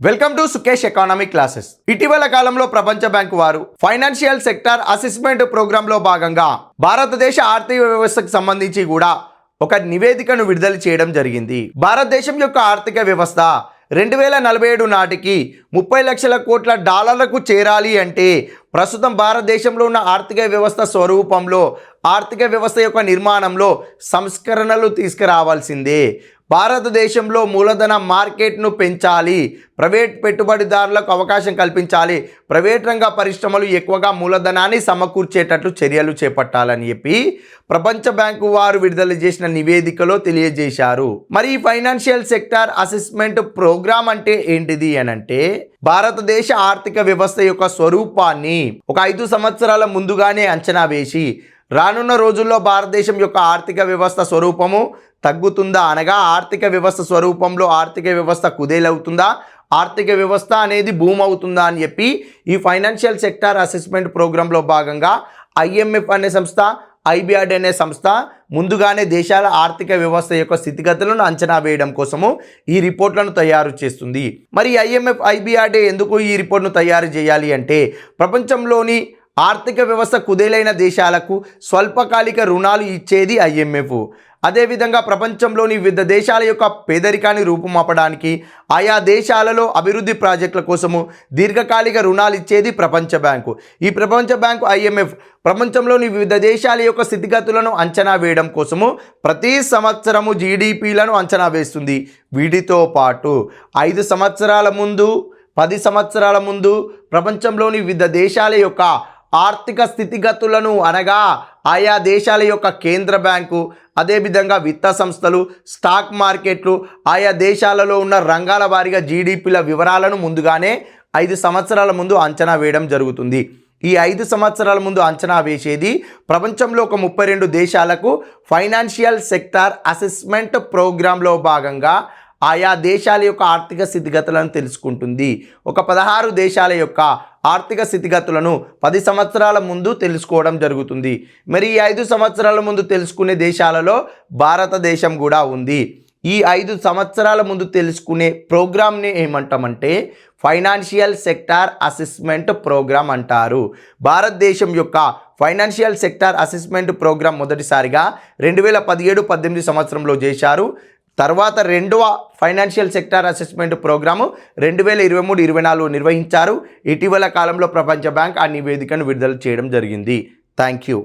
Welcome to Sukesh economic classes. ఇటీవల కాలంలో ప్రపంచ బ్యాంకు వారు ఫైనాన్షియల్ సెక్టార్ అసెస్మెంట్ ప్రోగ్రాంలో భాగంగా భారతదేశ ఆర్థిక వ్యవస్థకు సంబంధించి కూడా ఒక నివేదికను విడుదల చేయడం జరిగింది. భారతదేశం యొక్క ఆర్థిక వ్యవస్థ 2047 నాటికి 30 లక్షల కోట్ల డాలర్లకు చేరాలి అంటే ప్రస్తుతం భారతదేశంలో ఉన్న ఆర్థిక వ్యవస్థ స్వరూపంలో ఆర్థిక వ్యవస్థ యొక్క నిర్మాణంలో సంస్కరణలు తీసుకురావాల్సిందే. భారతదేశంలో మూలధన మార్కెట్ను పెంచాలి, ప్రైవేట్ పెట్టుబడిదారులకు అవకాశం కల్పించాలి, ప్రైవేట్ రంగ పరిశ్రమలు ఎక్కువగా మూలధనాన్ని సమకూర్చేటట్లు చర్యలు చేపట్టాలని చెప్పి ప్రపంచ బ్యాంకు వారు విడుదల చేసిన నివేదికలో తెలియజేశారు. మరి ఈ ఫైనాన్షియల్ సెక్టార్ అసెస్మెంట్ ప్రోగ్రామ్ అంటే ఏంటిది అనంటే భారతదేశ ఆర్థిక వ్యవస్థ యొక్క స్వరూపాన్ని ఒక 5 సంవత్సరాల ముందుగానే అంచనా వేసి రానున్న రోజుల్లో భారతదేశం యొక్క ఆర్థిక వ్యవస్థ స్వరూపము తగ్గుతుందా, అనగా ఆర్థిక వ్యవస్థ స్వరూపంలో ఆర్థిక వ్యవస్థ కుదేలవుతుందా, ఆర్థిక వ్యవస్థ అనేది భూమి అవుతుందా అని చెప్పి ఈ ఫైనాన్షియల్ సెక్టార్ అసెస్మెంట్ ప్రోగ్రాంలో భాగంగా IMF అనే సంస్థ, IBRD అనే సంస్థ ముందుగానే దేశాల ఆర్థిక వ్యవస్థ యొక్క స్థితిగతులను అంచనా వేయడం కోసము ఈ రిపోర్ట్లను తయారు చేస్తుంది. మరి IMF, IBRD ఎందుకు ఈ రిపోర్ట్ను తయారు చేయాలి అంటే ప్రపంచంలోని ఆర్థిక వ్యవస్థ కుదేలైన దేశాలకు స్వల్పకాలిక రుణాలు ఇచ్చేది IMF. అదేవిధంగా ప్రపంచంలోని వివిధ దేశాల యొక్క పేదరికాన్ని రూపుమాపడానికి ఆయా దేశాలలో అభివృద్ధి ప్రాజెక్టుల కోసము దీర్ఘకాలిక రుణాలు ఇచ్చేది ప్రపంచ బ్యాంకు. ఈ ప్రపంచ బ్యాంకు IMF ప్రపంచంలోని వివిధ దేశాల యొక్క స్థితిగతులను అంచనా వేయడం కోసము ప్రతి సంవత్సరము GDPలను అంచనా వేస్తుంది. వీటితో పాటు 5 సంవత్సరాల ముందు, 10 సంవత్సరాల ముందు ప్రపంచంలోని వివిధ దేశాల యొక్క ఆర్థిక స్థితిగతులను, అనగా ఆయా దేశాల యొక్క కేంద్ర బ్యాంకు, అదేవిధంగా విత్త సంస్థలు, స్టాక్ మార్కెట్లు, ఆయా దేశాలలో ఉన్న రంగాల వారీగా GDPల వివరాలను ముందుగానే 5 సంవత్సరాల ముందు అంచనా వేయడం జరుగుతుంది. ఈ 5 సంవత్సరాల ముందు అంచనా వేసేది ప్రపంచంలో ఒక 32 దేశాలకు ఫైనాన్షియల్ సెక్టార్ అసెస్మెంట్ ప్రోగ్రాంలో భాగంగా ఆయా దేశాల యొక్క ఆర్థిక స్థితిగతులను తెలుసుకుంటుంది. ఒక 16 దేశాల యొక్క ఆర్థిక స్థితిగతులను 10 సంవత్సరాల ముందు తెలుసుకోవడం జరుగుతుంది. మరి ఈ 5 సంవత్సరాల ముందు తెలుసుకునే దేశాలలో భారతదేశం కూడా ఉంది. ఈ 5 సంవత్సరాల ముందు తెలుసుకునే ప్రోగ్రామ్ని ఏమంటామంటే ఫైనాన్షియల్ సెక్టార్ అసెస్మెంట్ ప్రోగ్రామ్ అంటారు. భారతదేశం యొక్క ఫైనాన్షియల్ సెక్టార్ అసెస్మెంట్ ప్రోగ్రామ్ మొదటిసారిగా 2017-18 సంవత్సరంలో చేశారు. తర్వాత రెండవ ఫైనాన్షియల్ సెక్టార్ అసెస్మెంట్ ప్రోగ్రాము 2023-24 నిర్వహించారు. ఇటీవల కాలంలో ప్రపంచ బ్యాంక్ ఆ నివేదికను విడుదల చేయడం జరిగింది. Thank you.